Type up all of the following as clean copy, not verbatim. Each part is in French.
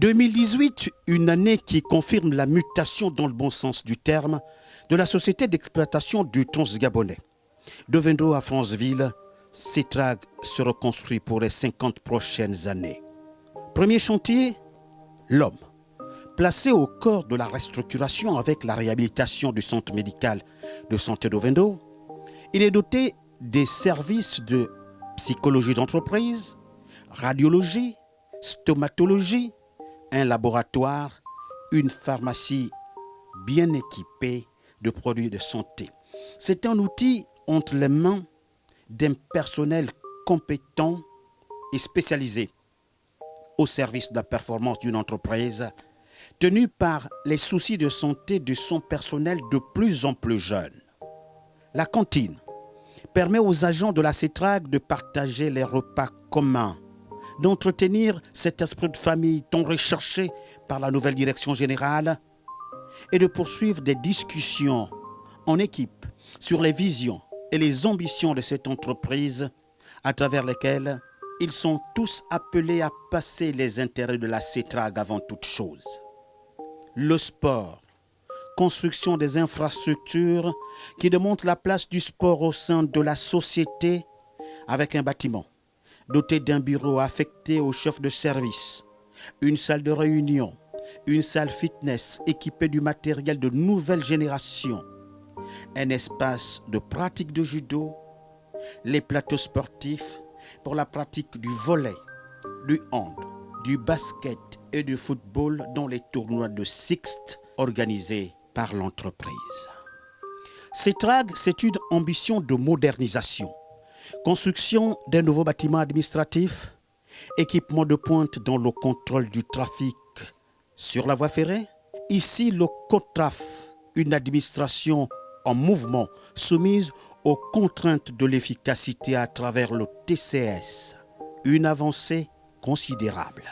2018, une année qui confirme la mutation dans le bon sens du terme de la société d'exploitation du Transgabonais. De Wendo à Franceville, Setrag se reconstruit pour les 50 prochaines années. Premier chantier, l'homme. Placé au cœur de la restructuration avec la réhabilitation du centre médical de santé de Wendo, il est doté des services de psychologie d'entreprise, radiologie, stomatologie, un laboratoire, une pharmacie bien équipée de produits de santé. C'est un outil entre les mains d'un personnel compétent et spécialisé au service de la performance d'une entreprise, tenu par les soucis de santé de son personnel de plus en plus jeune. La cantine permet aux agents de la Setrag de partager les repas communs, d'entretenir cet esprit de famille tant recherché par la nouvelle direction générale et de poursuivre des discussions en équipe sur les visions et les ambitions de cette entreprise à travers lesquelles ils sont tous appelés à passer les intérêts de la Setrag avant toute chose. Le sport, construction des infrastructures qui démontrent la place du sport au sein de la société avec un bâtiment doté d'un bureau affecté au chef de service, une salle de réunion, une salle fitness équipée du matériel de nouvelle génération, un espace de pratique de judo, les plateaux sportifs pour la pratique du volley, du hand, du basket et du football dans les tournois de Sixte organisés par l'entreprise. Setrag, c'est une ambition de modernisation. Construction d'un nouveau bâtiment administratif, équipement de pointe dans le contrôle du trafic sur la voie ferrée. Ici, le COTRAF, une administration en mouvement soumise aux contraintes de l'efficacité à travers le TCS. Une avancée considérable.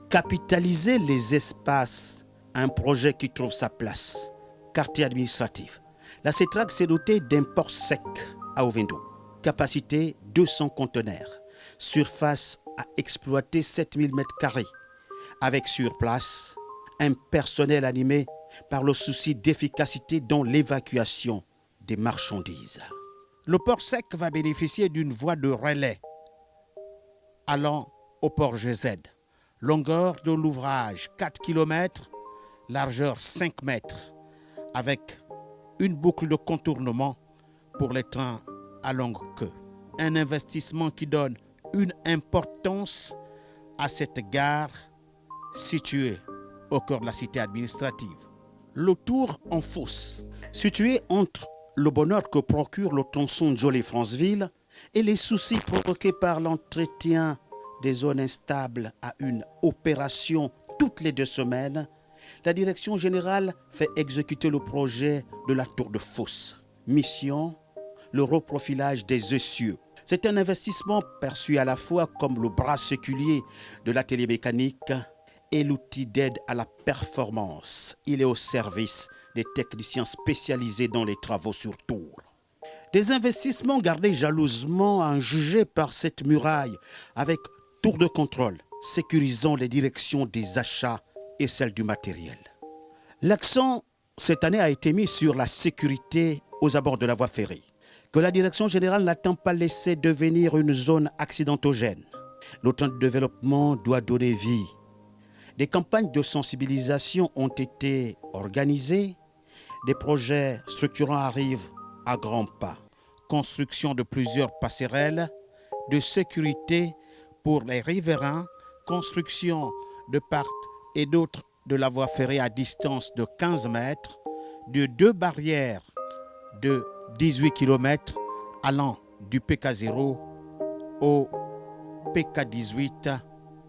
Capitaliser les espaces, un projet qui trouve sa place. Quartier administratif. La Setrag s'est dotée d'un port sec à Wendo. Capacité 200 conteneurs. Surface à exploiter 7000 m². Avec sur place un personnel animé par le souci d'efficacité dans l'évacuation des marchandises. Le port sec va bénéficier d'une voie de relais allant au port GZ. Longueur de l'ouvrage 4 km, largeur 5 mètres, avec une boucle de contournement pour les trains à longue queue. Un investissement qui donne une importance à cette gare située au cœur de la cité administrative. Le tour en fosse, situé entre le bonheur que procure le tronçon Djolé-Franceville et les soucis provoqués par l'entretien des zones instables à une opération toutes les 2 semaines, la direction générale fait exécuter le projet de la tour de fosse. Mission, le reprofilage des essieux. C'est un investissement perçu à la fois comme le bras séculier de l'atelier mécanique et l'outil d'aide à la performance. Il est au service des techniciens spécialisés dans les travaux sur tour. Des investissements gardés jalousement à en juger par cette muraille avec tour de contrôle, sécurisant les directions des achats et celles du matériel. L'accent cette année a été mis sur la sécurité aux abords de la voie ferrée, que la direction générale n'attend pas laisser devenir une zone accidentogène. Le train de développement doit donner vie. Des campagnes de sensibilisation ont été organisées. Des projets structurants arrivent à grands pas. Construction de plusieurs passerelles de sécurité pour les riverains, construction de part et d'autre de la voie ferrée à distance de 15 mètres, de 2 barrières de 18 km allant du PK0 au PK18,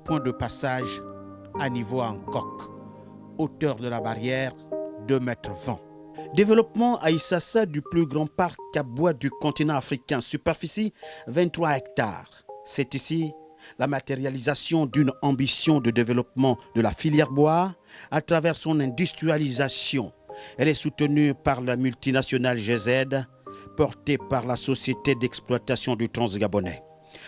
point de passage à niveau en coque. Hauteur de la barrière, 2,20 m. Développement à Issassa du plus grand parc à bois du continent africain, superficie 23 hectares. C'est ici la matérialisation d'une ambition de développement de la filière bois à travers son industrialisation. Elle est soutenue par la multinationale GZ, portée par la société d'exploitation du Transgabonais.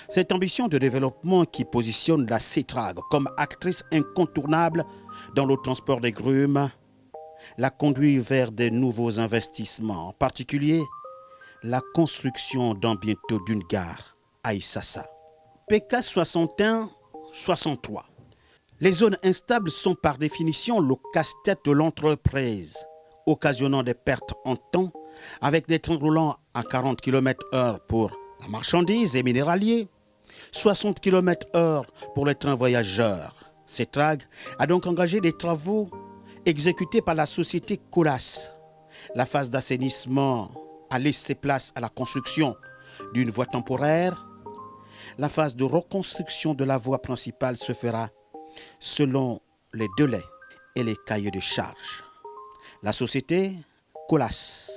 Cette ambition de développement qui positionne la CETRAG comme actrice incontournable dans le transport des grumes la conduit vers de nouveaux investissements, en particulier la construction dans bientôt d'une gare à Issassa. PK 61-63. Les zones instables sont par définition le casse-tête de l'entreprise, occasionnant des pertes en temps avec des trains roulants à 40 km/h pour la marchandise et minéralier, 60 km/h pour les trains voyageurs. CETRAG a donc engagé des travaux exécutés par la société Colas. La phase d'assainissement a laissé place à la construction d'une voie temporaire. La phase de reconstruction de la voie principale se fera selon les délais et les cahiers de charges. La société Colas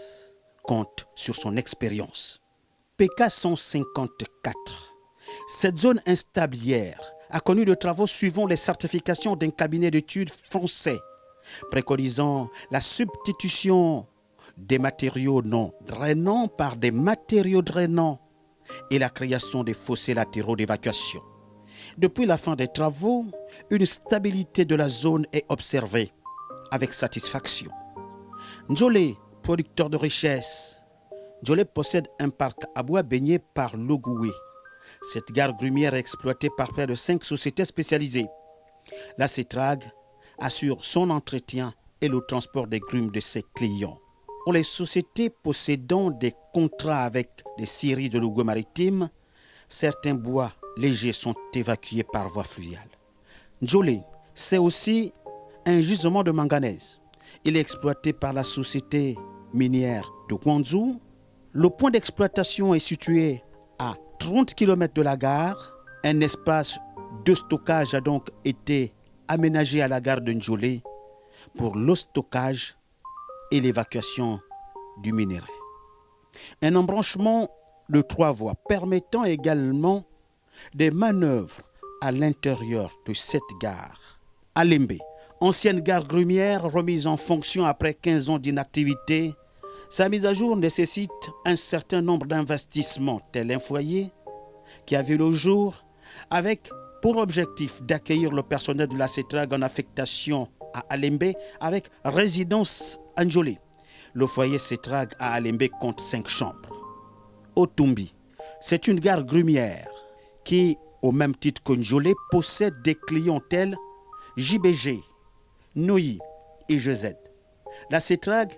compte sur son expérience. PK 154. Cette zone instable hier a connu de travaux suivant les certifications d'un cabinet d'études français préconisant la substitution des matériaux non drainants par des matériaux drainants et la création des fossés latéraux d'évacuation. Depuis la fin des travaux, une stabilité de la zone est observée avec satisfaction. Ndjolé, producteur de richesse. Ndjolé possède un parc à bois baigné par l'Ogoué. Cette gare grumière est exploitée par près de 5 sociétés spécialisées. La CETRAG assure son entretien et le transport des grumes de ses clients. Pour les sociétés possédant des contrats avec des scieries de l'Ogooué maritime, certains bois légers sont évacués par voie fluviale. Ndjolé, c'est aussi un gisement de manganèse. Il est exploité par la société minière de Guangzhou. Le point d'exploitation est situé à 30 km de la gare. Un espace de stockage a donc été aménagé à la gare de Ndjolé pour le stockage et l'évacuation du minerai. Un embranchement de 3 voies permettant également des manœuvres à l'intérieur de cette gare. Alembe, ancienne gare grumière remise en fonction après 15 ans d'inactivité, sa mise à jour nécessite un certain nombre d'investissements, tel un foyer qui a vu le jour avec pour objectif d'accueillir le personnel de la CETRAG en affectation à Alembe avec résidence à Ndjolé. Le foyer CETRAG à Alembe compte 5 chambres. Otumbi, c'est une gare grumière qui, au même titre que Ndjolé, possède des clientèles JBG, Noyi et GZ. La CETRAG,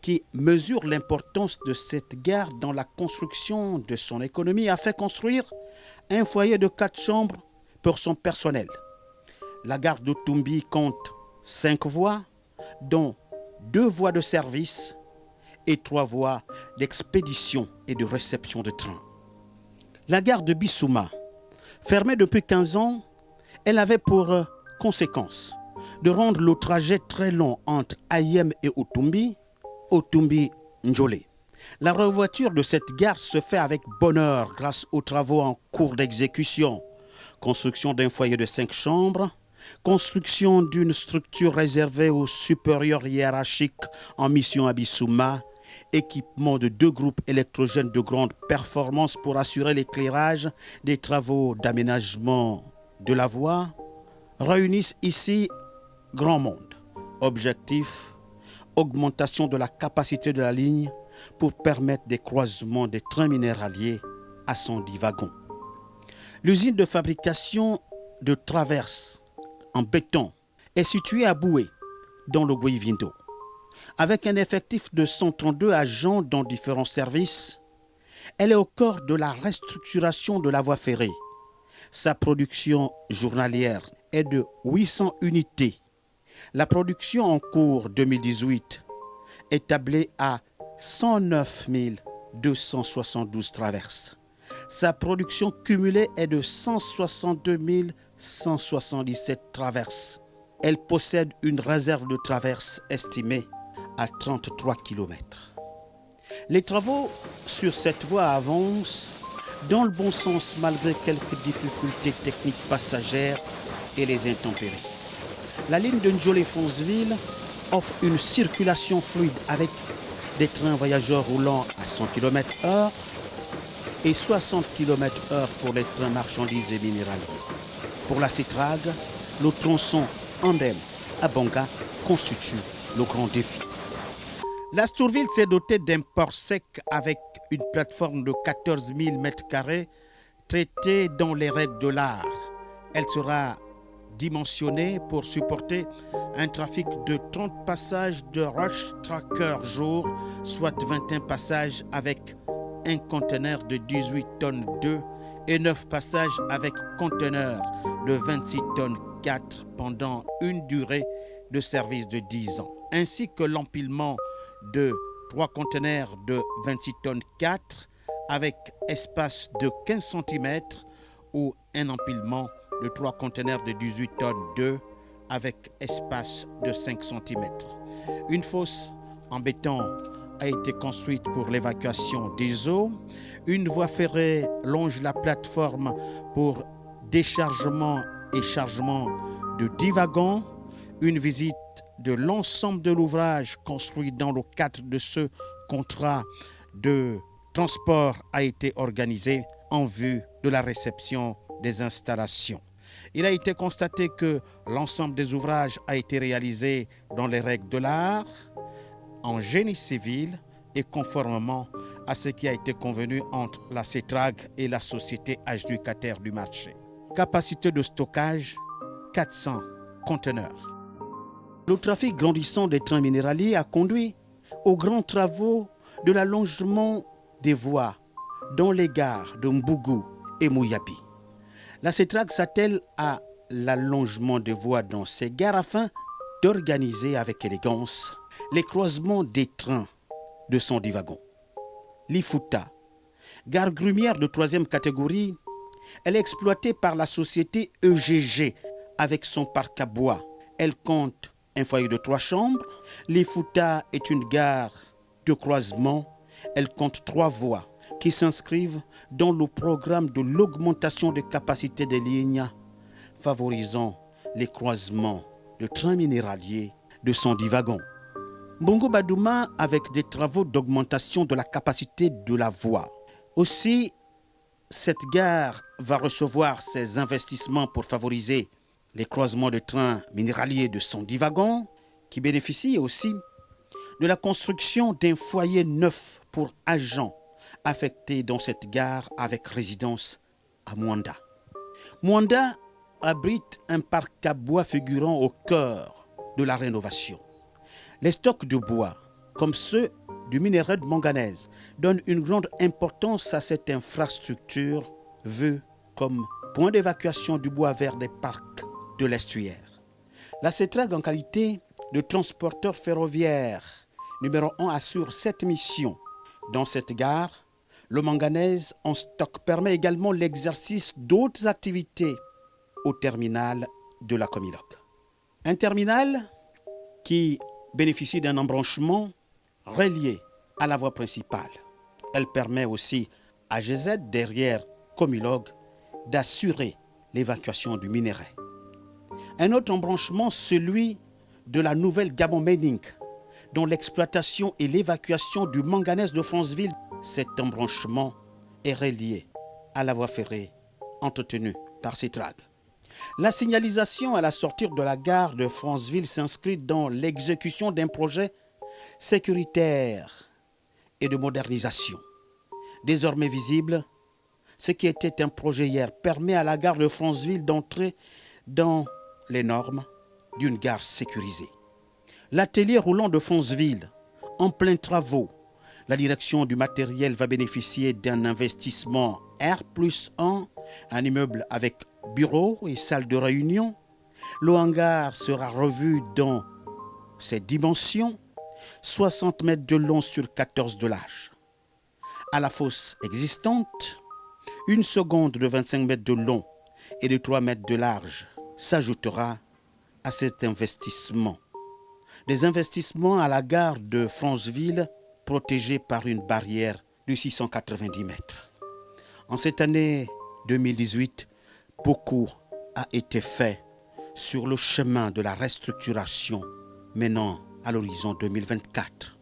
qui mesure l'importance de cette gare dans la construction de son économie, a fait construire un foyer de 4 chambres pour son personnel. La gare d'Otumbi compte 5 voies, dont 2 voies de service et 3 voies d'expédition et de réception de trains. La gare de Bissouma, fermée depuis 15 ans, elle avait pour conséquence de rendre le trajet très long entre Ayem et Otumbi, Otumbi-Ndjolé. La revoiture de cette gare se fait avec bonheur grâce aux travaux en cours d'exécution. Construction d'un foyer de 5 chambres, construction d'une structure réservée aux supérieurs hiérarchiques en mission à Bissouma, équipement de 2 groupes électrogènes de grande performance pour assurer l'éclairage des travaux d'aménagement de la voie, réunissent ici grand monde. Objectif, augmentation de la capacité de la ligne pour permettre des croisements des trains minéraliers à 110 wagons. L'usine de fabrication de traverses en béton est située à Boué, dans le Gouivindo. Avec un effectif de 132 agents dans différents services, elle est au cœur de la restructuration de la voie ferrée. Sa production journalière est de 800 unités. La production en cours 2018 est tablée à 109 272 traverses. Sa production cumulée est de 162 177 traverses. Elle possède une réserve de traverses estimée à 33 km. Les travaux sur cette voie avancent dans le bon sens malgré quelques difficultés techniques passagères et les intempéries. La ligne de Ndjolé-Franceville offre une circulation fluide avec des trains voyageurs roulant à 100 km/h et 60 km/h pour les trains marchandises et minéraliers. Pour la CETRAG, le tronçon Andem à Bonga constitue le grand défi. L'Astourville s'est doté d'un port sec avec une plateforme de 14 000 m² traitée dans les règles de l'art. Elle sera dimensionnée pour supporter un trafic de 30 passages de rush tracker jour, soit 21 passages avec un conteneur de 18 tonnes 2 et 9 passages avec conteneur de 26 tonnes 4 pendant une durée de service de 10 ans, ainsi que l'empilement de 3 conteneurs de 26 tonnes 4 avec espace de 15 cm ou un empilement de 3 conteneurs de 18 tonnes 2 avec espace de 5 cm. Une fosse en béton a été construite pour l'évacuation des eaux. Une voie ferrée longe la plateforme pour déchargement et chargement de 10 wagons. Une visite de l'ensemble de l'ouvrage construit dans le cadre de ce contrat de transport a été organisée en vue de la réception des installations. Il a été constaté que l'ensemble des ouvrages a été réalisé dans les règles de l'art, en génie civil et conformément à ce qui a été convenu entre la CETRAG et la société adjudicataire du marché. Capacité de stockage, 400 conteneurs. Le trafic grandissant des trains minéraliers a conduit aux grands travaux de l'allongement des voies dans les gares de Mbougou et Mouyabi. La CETRAG s'attelle à l'allongement des voies dans ces gares afin d'organiser avec élégance les croisements des trains de 110 wagons. L'Ifouta, gare grumière de 3e catégorie, elle est exploitée par la société EGG avec son parc à bois. Elle compte un foyer de 3 chambres. L'Ifouta est une gare de croisement. Elle compte 3 voies qui s'inscrivent dans le programme de l'augmentation des capacités des lignes, favorisant les croisements de trains minéraliers de 110 wagons. Bongo Badouma avec des travaux d'augmentation de la capacité de la voie. Aussi, cette gare va recevoir ses investissements pour favoriser les croisements de trains minéraliers de 110 wagons, qui bénéficient aussi de la construction d'un foyer neuf pour agents affectés dans cette gare avec résidence à Mwanda. Mwanda abrite un parc à bois figurant au cœur de la rénovation. Les stocks de bois, comme ceux du minerai de manganèse, donnent une grande importance à cette infrastructure vue comme point d'évacuation du bois vers des parcs de l'estuaire. La CETRAG, en qualité de transporteur ferroviaire numéro 1, assure cette mission. Dans cette gare, le manganèse en stock permet également l'exercice d'autres activités au terminal de la Comiloc. Un terminal qui bénéficie d'un embranchement relié à la voie principale. Elle permet aussi à GZ, derrière Comilog, d'assurer l'évacuation du minerai. Un autre embranchement, celui de la nouvelle Gabon Mining, dont l'exploitation et l'évacuation du manganèse de Franceville. Cet embranchement est relié à la voie ferrée entretenue par CETRAG. La signalisation à la sortie de la gare de Franceville s'inscrit dans l'exécution d'un projet sécuritaire et de modernisation. Désormais visible, ce qui était un projet hier permet à la gare de Franceville d'entrer dans les normes d'une gare sécurisée. L'atelier roulant de Franceville, en plein travaux, la direction du matériel va bénéficier d'un investissement R+1, un immeuble avec bureau et salle de réunion. Le hangar sera revu dans ses dimensions, 60 mètres de long sur 14 de large. À la fosse existante, une seconde de 25 mètres de long et de 3 mètres de large s'ajoutera à cet investissement. Des investissements à la gare de Franceville protégée par une barrière de 690 mètres. En cette année 2018, beaucoup a été fait sur le chemin de la restructuration menant à l'horizon 2024.